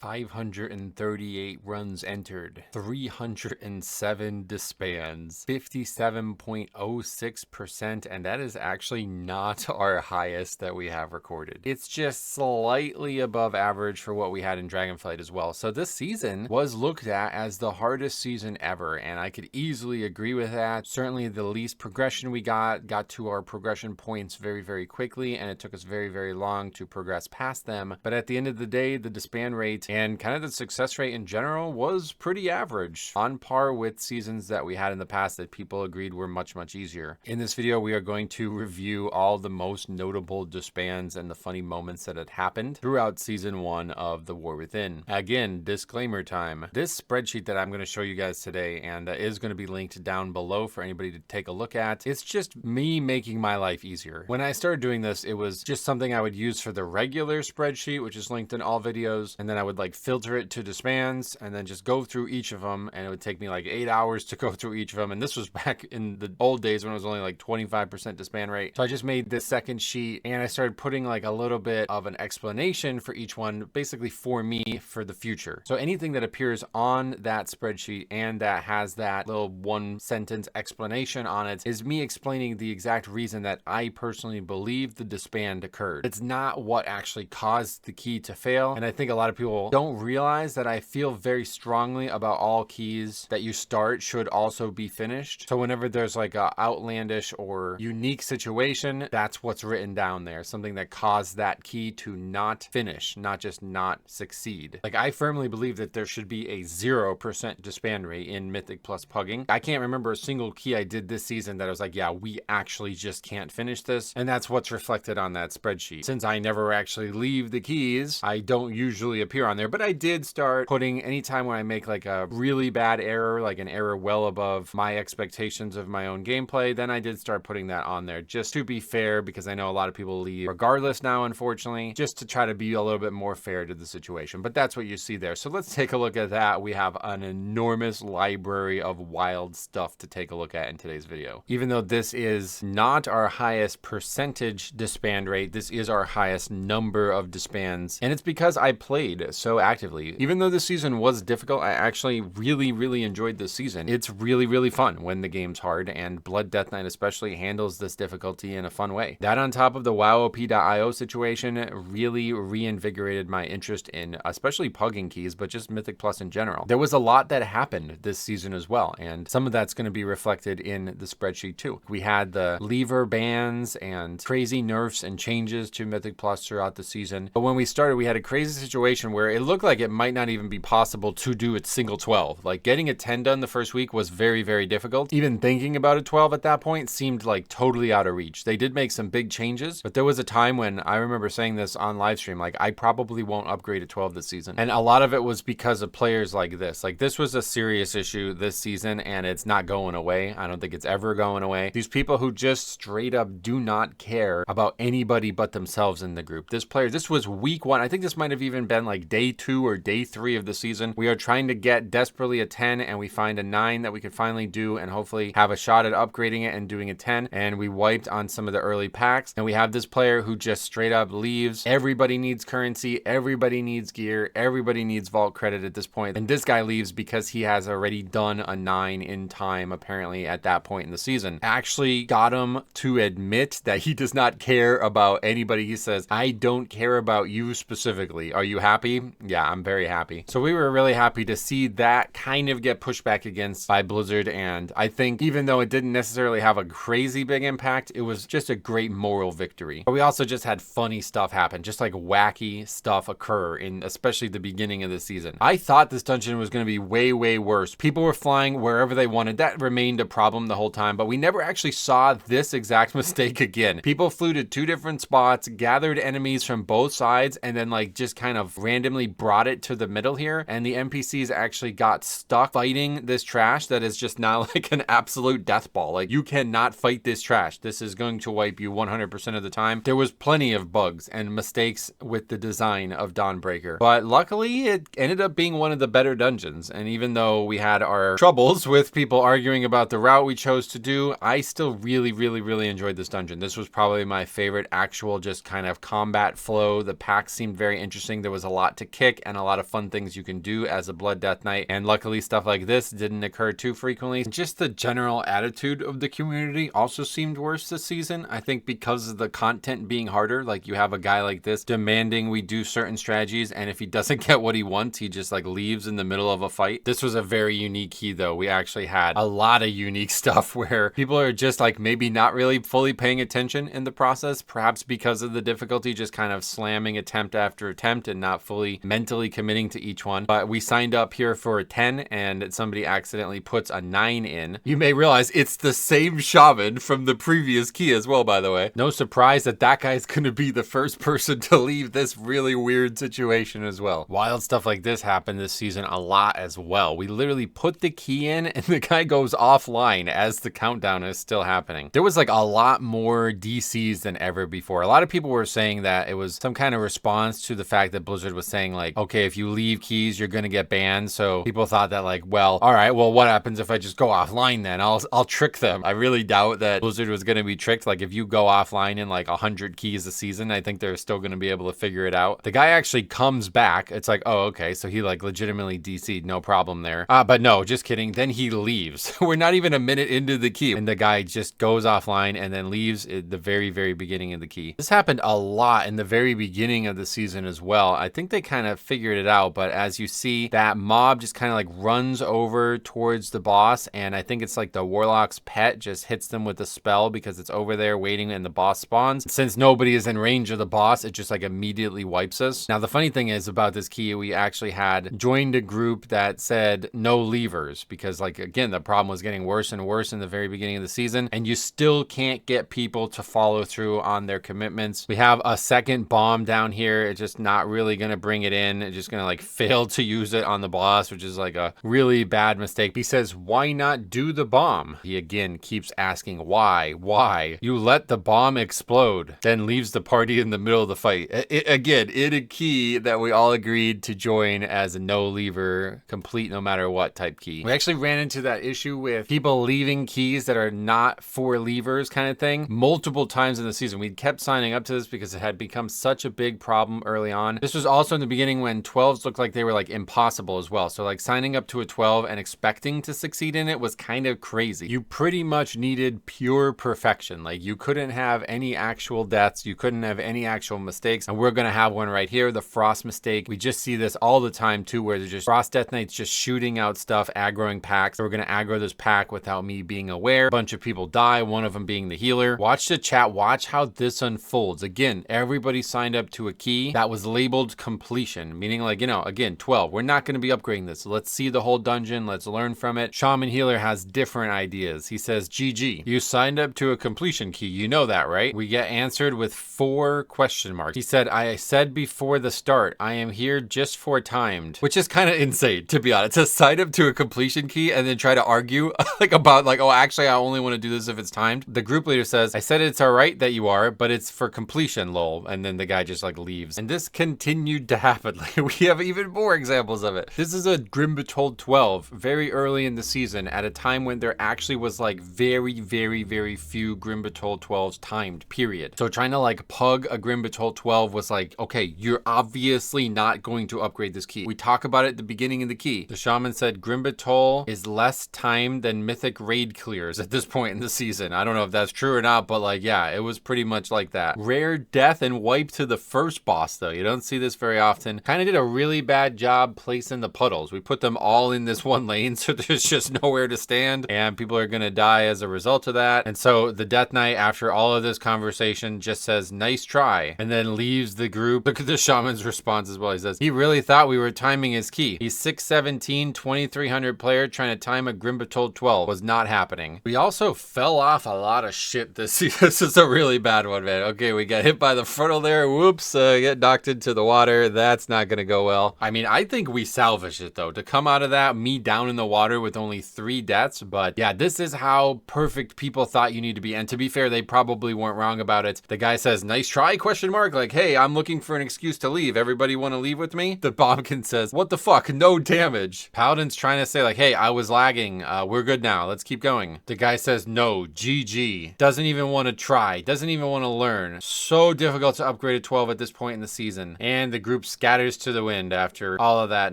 538 runs entered, 307 disbands, 57.06%, and that is actually not our highest that we have recorded. It's just slightly above average for what we had in Dragonflight as well. So this season was looked at as the hardest season ever, and I could easily agree with that. Certainly the least progression we got to our progression points very, very quickly, and it took us very, very long to progress past them. But at the end of the day, the disband rate and kind of the success rate in general was pretty average, on par with seasons that we had in the past that people agreed were much, much easier. In this video, we are going to review all the most notable disbands and the funny moments that had happened throughout season 1 of The War Within. Again, disclaimer time. This spreadsheet that I'm going to show you guys today and is going to be linked down below for anybody to take a look at. It's just me making my life easier. When I started doing this, it was just something I would use for the regular spreadsheet, which is linked in all videos, and then I would like filter it to disbands and then just go through each of them, and it would take me like 8 hours to go through each of them. And this was back in the old days when it was only like 25% disband rate. So I just made this second sheet and I started putting like a little bit of an explanation for each one, basically for me for the future. So anything that appears on that spreadsheet and that has that little one sentence explanation on it is me explaining the exact reason that I personally believe the disband occurred. It's not what actually caused the key to fail. And I think a lot of people don't realize that I feel very strongly about all keys that you start should also be finished. So whenever there's like a outlandish or unique situation, that's what's written down there. Something that caused that key to not finish, not just not succeed. Like I firmly believe that there should be a 0% disband rate in Mythic plus pugging. I can't remember a single key I did this season that I was like, yeah, we actually just can't finish this. And that's what's reflected on that spreadsheet. Since I never actually leave the keys, I don't usually appear on there, but I did start putting anytime when I make like a really bad error, like an error well above my expectations of my own gameplay, then I did start putting that on there just to be fair, because I know a lot of people leave regardless now, unfortunately, just to try to be a little bit more fair to the situation. But that's what you see there. So let's take a look at that. We have an enormous library of wild stuff to take a look at in today's video. Even though this is not our highest percentage disband rate, this is our highest number of disbands, and it's because I played so actively. Even though this season was difficult, I actually really enjoyed this season. It's really fun when the game's hard, and Blood Death Knight especially handles this difficulty in a fun way. That on top of the WoWOP.io situation really reinvigorated my interest in especially pugging keys, but just Mythic Plus in general. There was a lot that happened this season as well, and some of that's going to be reflected in the spreadsheet too. We had the lever bans and crazy nerfs and changes to Mythic Plus throughout the season. But when we started, we had a crazy situation where it looked like it might not even be possible to do a single 12. Like getting a 10 done the first week was very difficult. Even thinking about a 12 at that point seemed like totally out of reach. They did make some big changes, but there was a time when I remember saying this on live stream, like I probably won't upgrade to 12 this season. And a lot of it was because of players like this. Like this was a serious issue this season, and it's not going away. I don't think it's ever going away. These people who just straight up do not care about anybody but themselves in the group. This was week 1. I think this might have even been like day 2 or day 3 of the season. We are trying to get desperately a 10, and we find a 9 that we could finally do and hopefully have a shot at upgrading it and doing a 10. And we wiped on some of the early packs, and we have this player who just straight up leaves. Everybody needs currency, everybody needs gear, everybody needs vault credit at this point. And this guy leaves because he has already done a 9 in time, apparently at that point in the season. Actually got him to admit that he does not care about anybody. He says, I don't care about you specifically. Are you happy? Yeah, I'm very happy. So we were really happy to see that kind of get pushed back against by Blizzard, and I think even though it didn't necessarily have a crazy big impact, it was just a great moral victory. But we also just had funny stuff happen, just like wacky stuff occur in especially the beginning of the season. I thought this dungeon was going to be way worse. People were flying wherever they wanted. That remained a problem the whole time, but we never actually saw this exact mistake again. People flew to 2 different spots, gathered enemies from both sides, and then like just kind of randomly brought it to the middle here, and the NPCs actually got stuck fighting this trash that is just now like an absolute death ball. Like you cannot fight this trash. This is going to wipe you 100% of the time. There was plenty of bugs and mistakes with the design of Dawnbreaker, but luckily it ended up being one of the better dungeons. And even though we had our troubles with people arguing about the route we chose to do, I still really enjoyed this dungeon. This was probably my favorite actual just kind of combat flow. The packs seemed very interesting. There was a lot to kick and a lot of fun things you can do as a Blood Death Knight. And luckily stuff like this didn't occur too frequently. Just the general attitude of the community also seemed worse this season. I think because of the content being harder, like you have a guy like this demanding we do certain strategies, and if he doesn't get what he wants, he just like leaves in the middle of a fight. This was a very unique key though. We actually had a lot of unique stuff where people are just like maybe not really fully paying attention in the process, perhaps because of the difficulty, just kind of slamming attempt after attempt and not fully mentally committing to each one. But we signed up here for a 10 and somebody accidentally puts a 9 in. You may realize it's the same shaman from the previous key as well, by the way. No surprise that that guy's gonna be the first person to leave this really weird situation as well. Wild stuff like this happened this season a lot as well. We literally put the key in and the guy goes offline as the countdown is still happening. There was like a lot more DCs than ever before. A lot of people were saying that it was some kind of response to the fact that Blizzard was saying like, okay, if you leave keys, you're gonna get banned. So people thought that like, well, all right, well, what happens if I just go offline then? I'll trick them. I really doubt that Blizzard was gonna be tricked. Like if you go offline in like 100 keys a season, I think they're still gonna be able to figure it out. The guy actually comes back. It's like, oh, okay, so he like legitimately DC'd, no problem there. But no, just kidding. Then he leaves. We're not even a minute into the key and the guy just goes offline and then leaves at the very, very beginning of the key. This happened a lot in the very beginning of the season as well. I think they kind of figured it out, but as you see, that mob just kind of like runs over towards the boss, and I think it's like the Warlock's pet just hits them with a spell because it's over there waiting and the boss spawns. Since nobody is in range of the boss, it just like immediately wipes us. Now, the funny thing is about this key, we actually had joined a group that said no leavers because like, again, the problem was getting worse and worse in the very beginning of the season, and you still can't get people to follow through on their commitments. We have a second bomb down here. It's just not really going to bring it in. It's just going to like fail to use it on the boss, which is like a really bad mistake. He says, why not do the bomb? He again keeps asking why. You let the bomb explode, then leaves the party in the middle of the fight. Again, in a key that we all agreed to join as a no leaver, complete no matter what type key. We actually ran into that issue with people leaving keys that are not for leavers kind of thing multiple times in the season. We kept signing up to this because it had become such a big problem early on. This was also in the beginning when 12s looked like they were like impossible as well. So like signing up to a 12 and expecting to succeed in it was kind of crazy. You pretty much needed pure perfection. Like you couldn't have any actual deaths. You couldn't have any actual mistakes. And we're going to have one right here, the Frost mistake. We just see this all the time too, where there's just Frost Death Knights just shooting out stuff, aggroing packs. So we're going to aggro this pack without me being aware. A bunch of people die, one of them being the healer. Watch the chat. Watch how this unfolds. Again, everybody signed up to a key that was labeled completion, meaning like, you know, again, 12. We're not going to be upgrading this. Let's see the whole dungeon. Let's learn from it. Shaman Healer has different ideas. He says, GG, you signed up to a completion key. You know that, right? We get answered with 4 question marks. He said, I said before the start, I am here just for timed, which is kind of insane, to be honest. To sign up to a completion key and then try to argue like about like, oh, actually, I only want to do this if it's timed. The group leader says, I said it's all right that you are, but it's for completion, lol. And then the guy just like leaves. And this continued to happen. Like we have even more examples of it. This is a Grimbatold 12 very early in the season at a time when there actually was like very, very, very few Grimbatold 12s timed, period. So trying to like pug a Grimbatold 12 was like, okay, you're obviously not going to upgrade this key. We talk about it at the beginning of the key. The shaman said Grimbatold is less timed than Mythic raid clears at this point in the season. I don't know if that's true or not, but like, yeah, it was pretty much like that. Rare death and wipe to the first boss though. You don't see this very often. Kind of did a really bad job placing the puddles. We put them all in this one lane, so there's just nowhere to stand and people are gonna die as a result of that. And so the Death Knight, after all of this conversation, just says, nice try, and then leaves the group. Look at the shaman's response as well. He says, he really thought we were timing his key. He's 6'17", 2300 player trying to time a Grimbatold 12. Was not happening. We also fell off a lot of shit this season. This is a really bad one, man. Okay, we got hit by the frontal there. Whoops, get knocked into the water. That's not gonna go well. I mean, I think we salvaged it though. To come out of that, me down in the water with only 3 deaths. But yeah, this is how perfect people thought you need to be. And to be fair, they probably weren't wrong about it. The guy says, nice try, question mark. Like, hey, I'm looking for an excuse to leave. Everybody want to leave with me? The Bombkin says, what the fuck? No damage. Paladin's trying to say like, hey, I was lagging. We're good now. Let's keep going. The guy says, no, GG. Doesn't even want to try. Doesn't even want to learn. So difficult to upgrade a 12 at this point in the season. And the group's scatters to the wind after all of that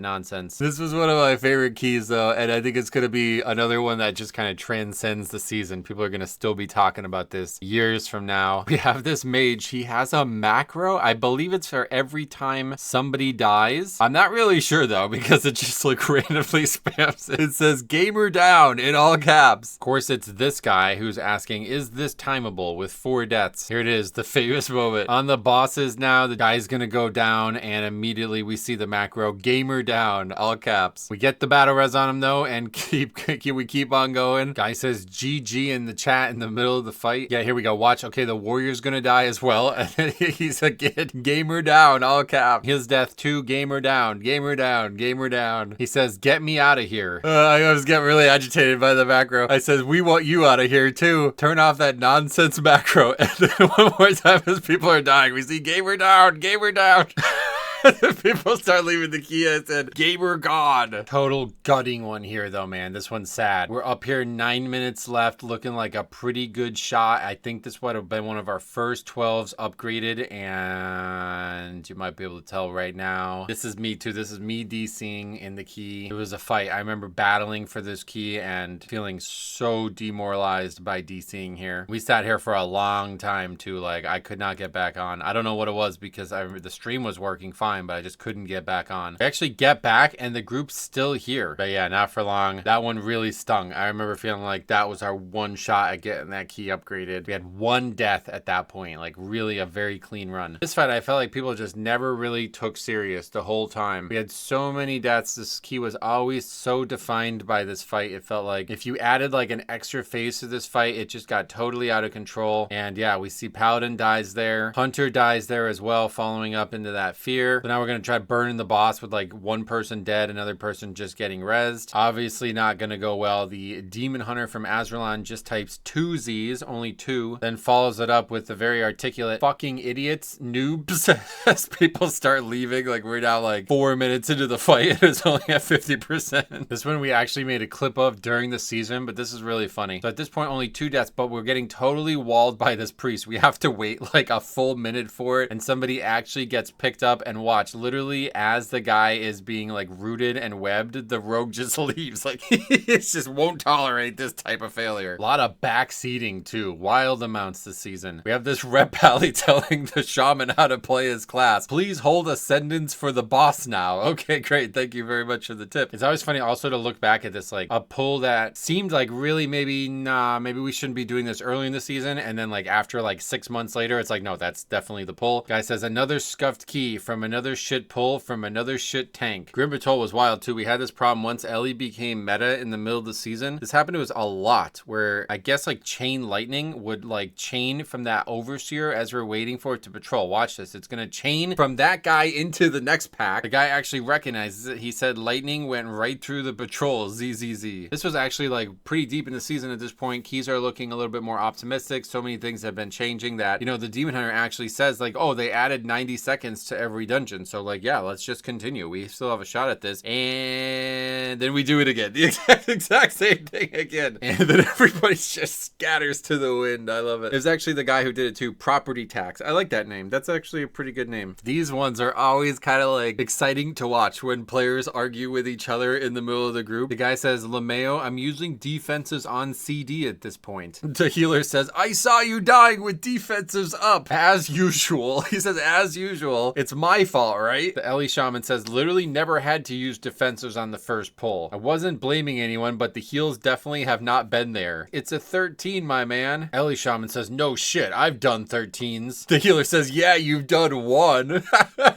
nonsense. This was one of my favorite keys though, and I think it's going to be another one that just kind of transcends the season. People are going to still be talking about this years from now. We have this mage. He has a macro. I believe it's for every time somebody dies. I'm not really sure though, because it just like randomly spams it. It says gamer down in all caps. Of course, it's this guy who's asking, is this timeable with 4 deaths? Here it is, the famous moment. On the bosses now, the guy's gonna go down and immediately we see the macro gamer down, all caps. We get the battle res on him though and we keep on going. Guy says GG in the chat in the middle of the fight. Yeah, here we go. Watch. Okay, the warrior's gonna die as well. And then he's again gamer down, all cap. His death too, gamer down, gamer down, gamer down. He says, get me out of here. I was getting really agitated by the macro. I said, we want you out of here too. Turn off that nonsense macro. And then one more time as people are dying, we see gamer down, gamer down. People start leaving the key and said, gamer god. Total gutting one here though, man. This one's sad. We're up here, 9 minutes left, looking like a pretty good shot. I think this would have been one of our first 12s upgraded, and you might be able to tell right now. This is me too. This is me DCing in the key. It was a fight. I remember battling for this key and feeling so demoralized by DCing here. We sat here for a long time too. Like, I could not get back on. I don't know what it was because I remember the stream was working fine, but I just couldn't get back on. I actually get back and the group's still here. But yeah, not for long. That one really stung. I remember feeling like that was our one shot at getting that key upgraded. We had 1 death at that point, like really a very clean run. This fight, I felt like people just never really took serious the whole time. We had so many deaths. This key was always so defined by this fight. It felt like if you added like an extra phase to this fight, it just got totally out of control. And yeah, we see Paladin dies there. Hunter dies there as well, following up into that fear. So now we're going to try burning the boss with like one person dead, another person just getting rezzed. Obviously not going to go well. The Demon Hunter from Azralan just types 2 Zs, only 2, then follows it up with the very articulate fucking idiots, noobs, as people start leaving. Like, we're now like 4 minutes into the fight and it's only at 50%. This one we actually made a clip of during the season, but this is really funny. So at this point, only 2 deaths, but we're getting totally walled by this priest. We have to wait like a full minute for it, and somebody actually gets picked up, and watch, literally as the guy is being like rooted and webbed, the rogue just leaves. Like, it just won't tolerate this type of failure. A lot of backseating too, wild amounts this season. We have this rep pally telling the shaman how to play his class. Please hold ascendance for the boss now. Okay, great. Thank you very much for the tip. It's always funny also to look back at this, like a pull that seemed like really maybe we shouldn't be doing this early in the season, and then like after like 6 months later, it's like, no, that's definitely the pull. Guy says, another scuffed key from another shit pull from another shit tank. Grim Patrol was wild too. We had this problem once Ellie became meta in the middle of the season. This happened to us a lot, where I guess like chain lightning would like chain from that overseer as we're waiting for it to patrol. Watch this. It's gonna chain from that guy into the next pack. The guy actually recognizes it. He said lightning went right through the patrol. ZZZ. This was actually like pretty deep in the season at this point. Keys are looking a little bit more optimistic. So many things have been changing that, you know, the Demon Hunter actually says like, oh, they added 90 seconds to every dungeon. So like, yeah, let's just continue. We still have a shot at this. And then we do it again. The exact same thing again. And then everybody just scatters to the wind. I love it. There's actually the guy who did it too. Property Tax. I like that name. That's actually a pretty good name. These ones are always kind of like exciting to watch when players argue with each other in the middle of the group. The guy says, LeMayo, I'm using defenses on CD at this point. The healer says, I saw you dying with defenses up. As usual. He says, as usual. It's my fault, right? The Ellie Shaman says, literally never had to use defensives on the first pull. I wasn't blaming anyone, but the heals definitely have not been there. It's a 13, my man. Ellie Shaman says, no shit, I've done 13s. The healer says, yeah, you've done 1.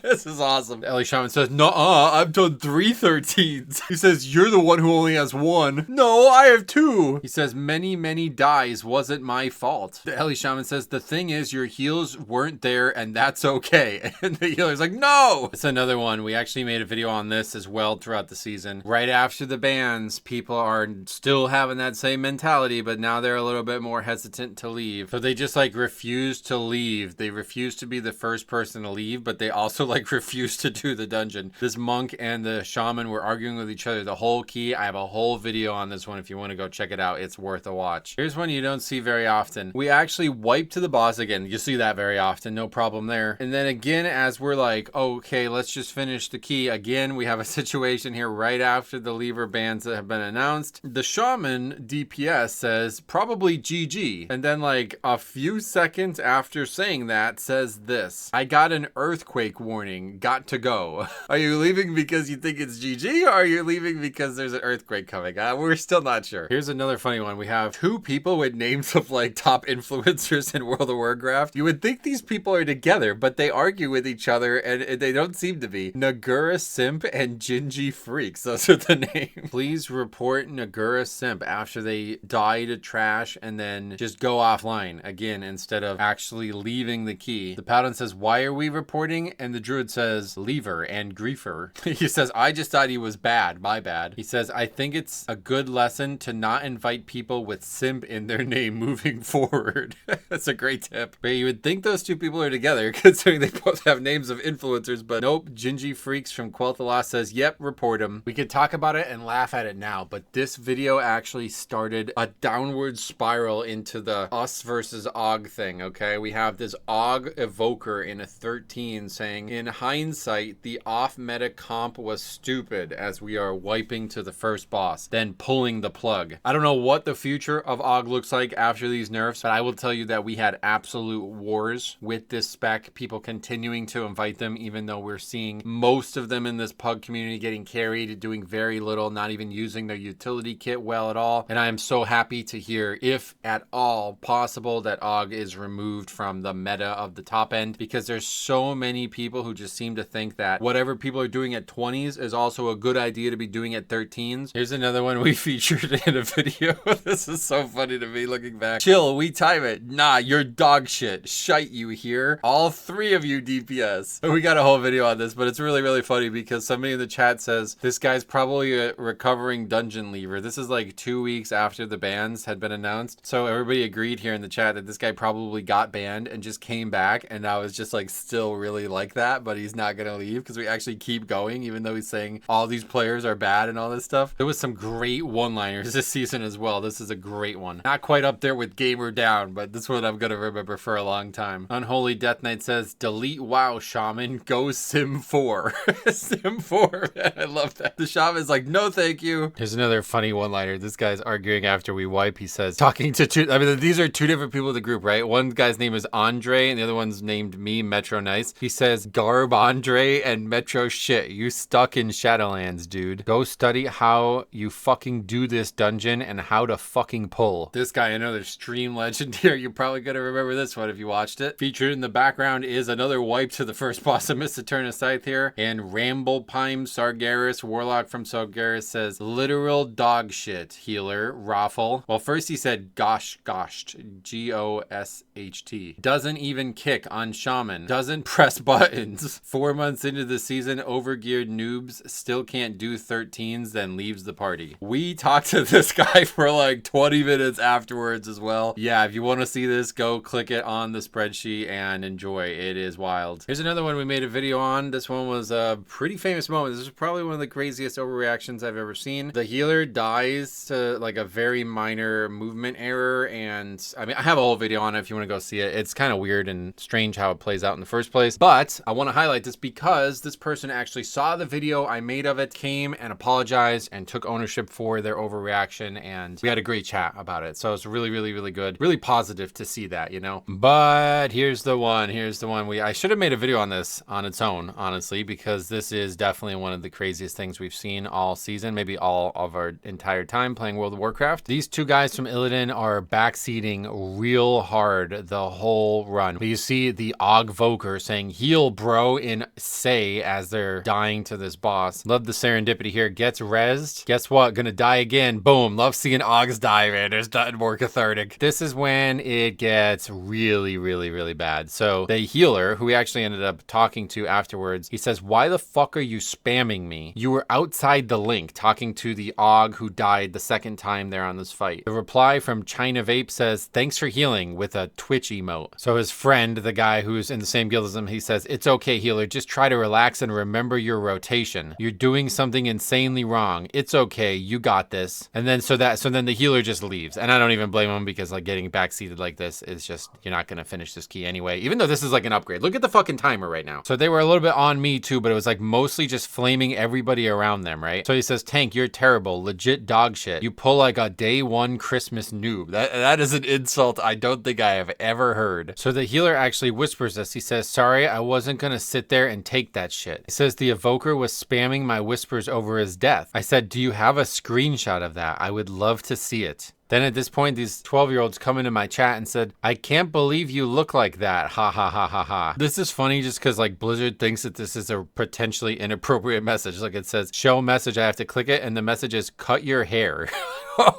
This is awesome. The Ellie Shaman says, nuh-uh, I've done 3 13s. He says, you're the one who only has 1. No, I have 2. He says, many dies wasn't my fault. The Ellie Shaman says, the thing is, your heals weren't there and that's okay. And the healer's like, no! It's another one. We actually made a video on this as well throughout the season. Right after the bans, people are still having that same mentality, but now they're a little bit more hesitant to leave. So they just like refuse to leave. They refuse to be the first person to leave, but they also like refuse to do the dungeon. This monk and the shaman were arguing with each other the whole key. I have a whole video on this one if you want to go check it out. It's worth a watch. Here's one you don't see very often. We actually wipe to the boss again. You see that very often. No problem there. And then again, as we're like, okay, let's just finish the key. Again, we have a situation here right after the lever bans that have been announced. The Shaman DPS says probably GG. And then like a few seconds after saying that says this: I got an earthquake warning, got to go. Are you leaving because you think it's GG, or are you leaving because there's an earthquake coming? We're still not sure. Here's another funny one. We have 2 people with names of like top influencers in World of Warcraft. You would think these people are together, but they argue with each other and they don't seem to be. Nagura Simp and Gingy Freaks. Those are the names. Please report Nagura Simp after they die to trash and then just go offline again instead of actually leaving the key. The Paladin says, why are we reporting? And the Druid says, lever and griefer. He says, I just thought he was bad. My bad. He says, I think it's a good lesson to not invite people with simp in their name moving forward. That's a great tip. But you would think those 2 people are together considering they both have names of influencers, but nope. Gingy Freaks from Quel'Thalas says, yep, report him. We could talk about it and laugh at it now, but this video actually started a downward spiral into the us versus Og thing, okay? We have this Og evoker in a 13 saying, in hindsight, the off-meta comp was stupid as we are wiping to the first boss, then pulling the plug. I don't know what the future of Og looks like after these nerfs, but I will tell you that we had absolute wars with this spec, people continuing to invite them, even though we're seeing most of them in this pug community getting carried, doing very little, not even using their utility kit well at all. And I am so happy to hear, if at all possible, that Og is removed from the meta of the top end, because there's so many people who just seem to think that whatever people are doing at 20s is also a good idea to be doing at 13s. Here's another one we featured in a video. This is so funny to me looking back. Chill, we time it. Nah, you're dog shit. Shite, you hear? All 3 of you DPS. We got a whole video on this, but it's really, really funny because somebody in the chat says, this guy's probably a recovering dungeon leaver. This is like 2 weeks after the bans had been announced. So everybody agreed here in the chat that this guy probably got banned and just came back, and now is just like still really like that, but he's not gonna leave because we actually keep going even though he's saying all these players are bad and all this stuff. There was some great one-liners this season as well. This is a great one. Not quite up there with Gamer Down, but this one I'm gonna remember for a long time. Unholy Death Knight says, delete WoW Shaman, go Sim 4. Sim 4, man, I love that. The Shaman's like, no thank you. Here's another funny one-liner. This guy's arguing after we wipe. He says, talking to 2, I mean, these are 2 different people in the group, right? One guy's name is Andre and the other one's named me, Metro Nice. He says, Garb Andre and Metro shit, you stuck in Shadowlands, dude. Go study how you fucking do this dungeon and how to fucking pull. This guy, another stream legend here. You're probably gonna remember this one if you watched it. Featured in the background is another wipe to the first boss of Miss Eterna Scythe here. And Ramblepime Sargeras, Warlock from Sargeras, says, literal dog shit, healer, Raffle. Well, first he said gosht, G-O-S-H-T. Doesn't even kick on Shaman. Doesn't press buttons. 4 months into the season, overgeared noobs still can't do 13s, then leaves the party. We talked to this guy for like 20 minutes afterwards as well. Yeah, if you want to see this, go click it on the spreadsheet and enjoy. It is wild. Here's another one we made a video on. This one was a pretty famous moment. This is probably one of the craziest overreactions I've ever seen. The healer dies to like a very minor movement error, and I mean, I have a whole video on it if you want to go see it. It's kind of weird and strange how it plays out in the first place, but I want to highlight this because this person actually saw the video I made of it, came and apologized and took ownership for their overreaction, and we had a great chat about it. So it's really, really, really good. Really positive to see that, you know? But here's the one. I should have made a video on this on its own, honestly, because this is definitely one of the craziest things we've seen all season, maybe all of our entire time playing World of Warcraft. These 2 guys from Illidan are backseating real hard the whole run. You see the Og Voker saying, heal bro, in say as they're dying to this boss. Love the serendipity here. Gets rezzed. Guess what? Gonna die again. Boom. Love seeing Ogs die, man. There's nothing more cathartic. This is when it gets really, really, really bad. So the healer, who we actually ended up talking to afterwards, he says, why the fuck are you spamming me? You were outside the link, talking to the Og who died the second time there on this fight. The reply from China Vape says, thanks for healing, with a Twitch emote. So his friend, the guy who's in the same guild as him, he says, it's okay, healer, just try to relax and remember your rotation. You're doing something insanely wrong. It's okay, you got this. And then so then the healer just leaves. And I don't even blame him, because like getting backseated like this is just, you're not gonna finish this key anyway, even though this is like an upgrade. Look at the fucking timer right now. now. So they were a little bit on me too, but it was like mostly just flaming everybody around them, right? So he says, Tank, you're terrible. Legit dog shit. You pull like a day one Christmas noob. That is an insult I don't think I have ever heard. So the healer actually whispers this. He says, sorry, I wasn't gonna sit there and take that shit. He says the evoker was spamming my whispers over his death. I said, do you have a screenshot of that? I would love to see it. Then at this point, these 12-year-olds come into my chat and said, I can't believe you look like that. Ha ha ha ha ha. This is funny just because like Blizzard thinks that this is a potentially inappropriate message. Like it says, show message, I have to click it, and the message is cut your hair.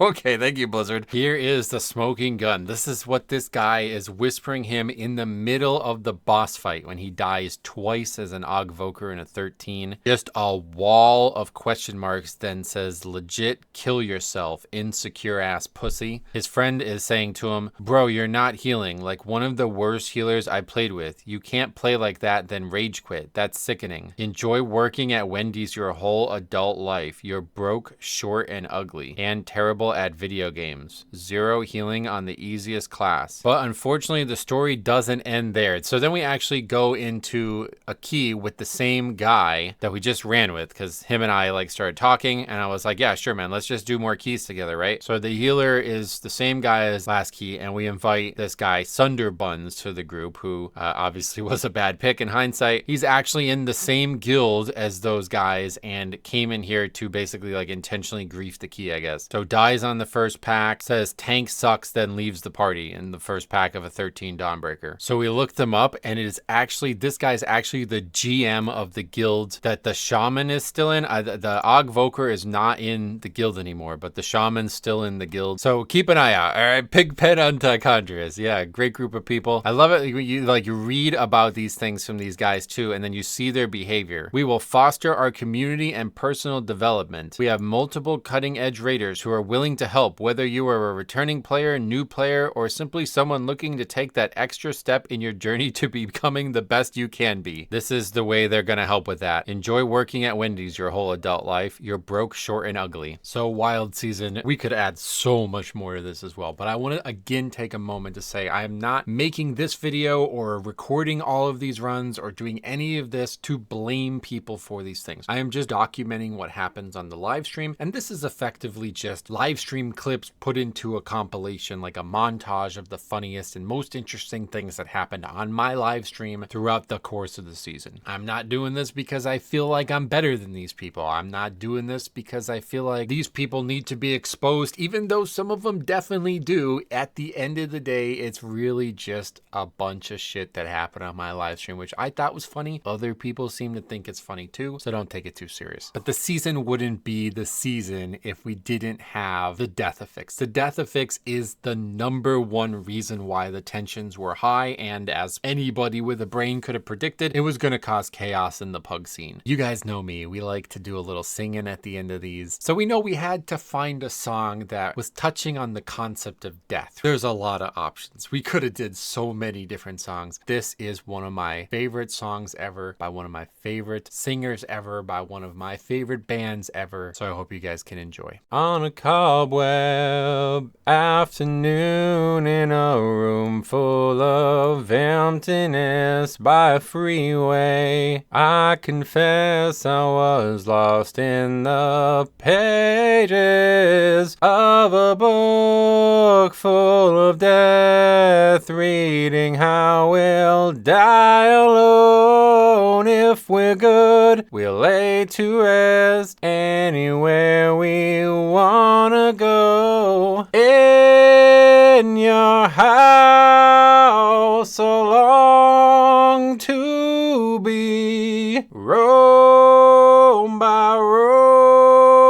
Okay, thank you, Blizzard. Here is the smoking gun. This is what this guy is whispering him in the middle of the boss fight when he dies twice as an Ogvoker in a 13. Just a wall of question marks, then says, legit kill yourself, insecure ass pussy. His friend is saying to him, bro, you're not healing. Like one of the worst healers I played with. You can't play like that, then rage quit. That's sickening. Enjoy working at Wendy's your whole adult life. You're broke, short, and ugly. And terrible at video games. 0 healing on the easiest class. But unfortunately, the story doesn't end there. So then we actually go into a key with the same guy that we just ran with, because him and I like started talking, and I was like, yeah, sure, man, let's just do more keys together, right? So the healer is the same guy as last key, and we invite this guy, Sunderbuns, to the group, who obviously was a bad pick in hindsight. He's actually in the same guild as those guys and came in here to basically like intentionally grief the key, I guess. So dies on the first pack, says Tank sucks, then leaves the party in the first pack of a 13 Dawnbreaker. So we looked them up, and it is actually, this guy's actually the GM of the guild that the shaman is still in. The Ogvoker is not in the guild anymore, but the shaman's still in the guild. So keep an eye out. All right, Pigpen Antachondrius. Yeah, great group of people. I love it. You read about these things from these guys too, and then you see their behavior. We will foster our community and personal development. We have multiple cutting edge raiders who are willing to help, whether you are a returning player, new player, or simply someone looking to take that extra step in your journey to becoming the best you can be. This is the way they're gonna help with that. Enjoy working at Wendy's your whole adult life. You're broke, short, and ugly. So wild season. We could add so much more to this as well, but I want to again take a moment to say I am not making this video or recording all of these runs or doing any of this to blame people for these things. I am just documenting what happens on the live stream, and this is effectively just live stream clips put into a compilation, like a montage of the funniest and most interesting things that happened on my live stream throughout the course of the season. I'm not doing this because I feel like I'm better than these people. I'm not doing this because I feel like these people need to be exposed, even though some of them definitely do. At the end of the day, it's really just a bunch of shit that happened on my live stream, which I thought was funny. Other people seem to think it's funny too, so don't take it too serious. But the season wouldn't be the season if we didn't have the death affix. The death affix is the #1 reason why the tensions were high, and as anybody with a brain could have predicted, it was going to cause chaos in the pug scene. You guys know me, we like to do a little singing at the end of these, so we know we had to find a song that was touching on the concept of death. There's a lot of options. We could have did so many different songs. This is one of my favorite songs ever by one of my favorite singers ever by one of my favorite bands ever, so I hope you guys can enjoy. On a cobweb afternoon in a room full of emptiness by a freeway, I confess I was lost in the pages of a book full of death, reading how we'll die alone. If we're good, we'll lay to rest anywhere we wanna go. In your house, so long to be roam by roam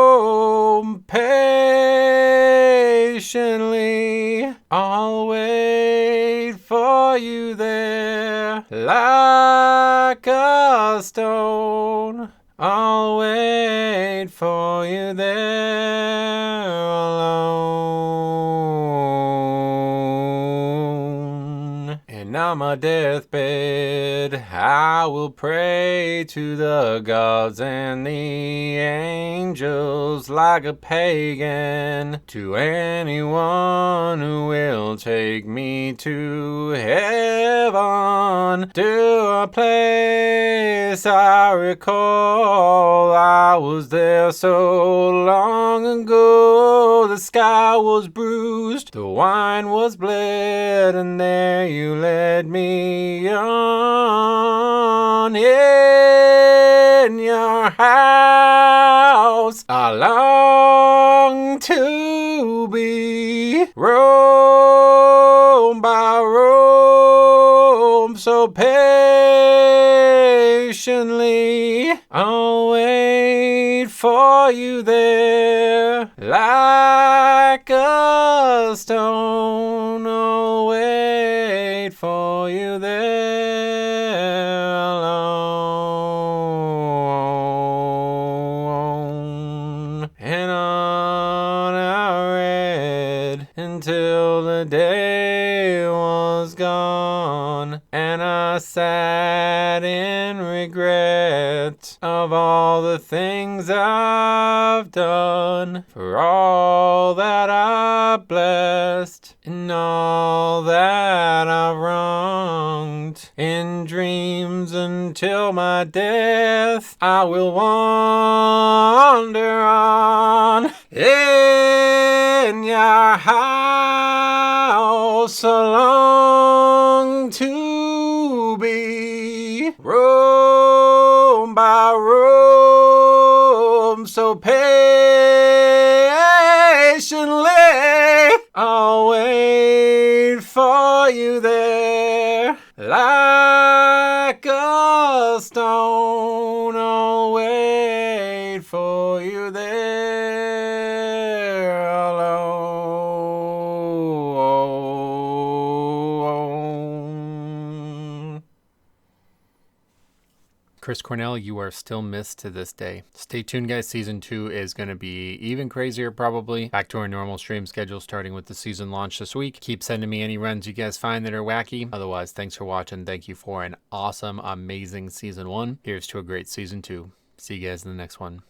patiently. I'll wait for you there like a stone. I'll wait for you there alone. And now on my deathbed, I will pray to the gods and the angels like a pagan, to anyone who will take me to heaven, to a place I recall. I was there so long ago. The sky was bruised, the wine was bled, and there you led me on. In your house I long to be, roam by roam so patiently. I'll wait for you there like a stone. I'll wait for you there alone. And on I read until the day was gone, and I sat in regret of all the things I've done, for all that I've blessed and all that I've wronged. In dreams until my death I will wander on. In your house I long to be, roam by roam so patiently. I'll wait for you there like a stone. I'll wait for you there alone. Chris Cornell, you are still missed to this day. Stay tuned, guys. Season 2 is going to be even crazier, probably. Back to our normal stream schedule, starting with the season launch this week. Keep sending me any runs you guys find that are wacky. Otherwise, thanks for watching. Thank you for an awesome, amazing season 1. Here's to a great season 2. See you guys in the next one.